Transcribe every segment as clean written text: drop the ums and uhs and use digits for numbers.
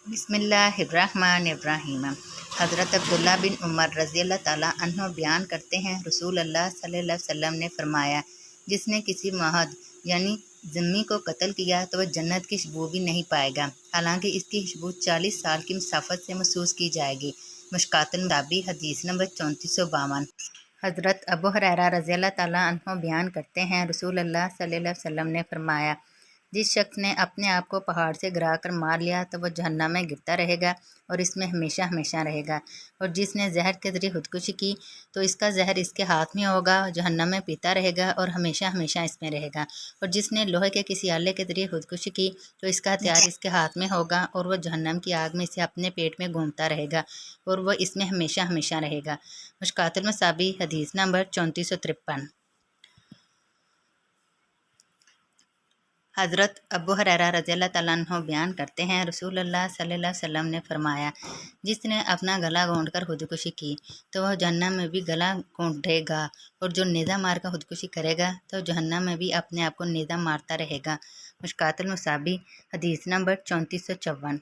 बिस्मिल्लाहिर्रहमानिर्रहीम। हज़रत अब्दुल्ला बिन उमर रज़ी अल्लाह ताला अन्हो बयान करते हैं, रसूल अल्लाह सल्लल्लाहु अलैहि वसल्लम ने फरमाया, जिसने किसी महद यानी ज़म्मी को कत्ल किया तो वह जन्नत की खुशबू भी नहीं पाएगा, हालांकि इसकी खुशबू 40 साल की मुसाफत से महसूस की जाएगी। मुश्कातुल मुताबी हदीस नंबर 3452। हज़रत अबू हुरैरा रज़ी अल्लाह ताला अन्हो बयान करते हैं, रसूल अल्लाह सल्लल्लाहु अलैहि वसल्लम ने फरमाया, जिस शख्स ने अपने आप को पहाड़ से गिरा कर मार लिया तो वह जहन्नम में गिरता रहेगा और इसमें हमेशा हमेशा रहेगा। और जिसने जहर के ज़रिए खुदकुशी की तो इसका जहर इसके हाथ में होगा, जहन्नम में पीता रहेगा और हमेशा हमेशा इसमें रहेगा। और जिसने लोहे के किसी आले के ज़रिए खुदकुशी की तो इसका हथियार इसके हाथ में होगा और वह जहन्नम की आग में इसे अपने पेट में घूमता रहेगा और वह इसमें हमेशा हमेशा रहेगा। मुश्कातुल मसाबी हदीस नंबर 3453। हज़रत अबू हुरैरा रज़ी अल्लाह ताला अन्हु बयान करते हैं, रसूल अल्लाह सल्लल्लाहु अलैहि वसल्लम ने फरमाया, जिसने अपना गला घोंट कर खुदकुशी की तो वह जहन्नम में भी गला घोंटेगा, और जो नेज़ा मार कर खुदकुशी करेगा तो जहन्नम में भी अपने आप को नेज़ा मारता रहेगा। मुश्कातुल मुसाबी हदीस नंबर 3454।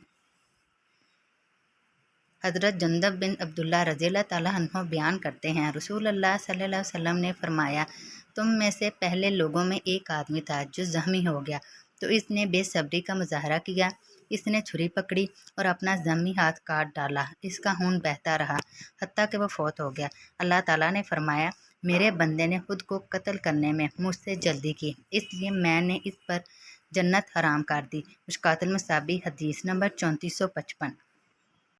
हज़रत जंदब बिन अब्दुल्ला रज़ी अल्लाह ताला अन्हु बयान करते हैं, रसूल अल्लाह सल्लल्लाहु अलैहि वसल्लम ने फरमाया, तुम में से पहले लोगों में एक आदमी था जो ज़ख्मी हो गया तो इसने बेसब्री का मुजाहरा किया। इसने छुरी पकड़ी और अपना ज़ख्मी हाथ काट डाला। इसका खून बहता रहा हत्ता कि वह फौत हो गया। अल्लाह ताला ने फरमाया, मेरे बंदे ने खुद को कत्ल करने में मुझसे जल्दी की, इसलिए मैंने इस पर जन्नत हराम कर दी। मुश्कातुल मुसाबी हदीस नंबर 3455।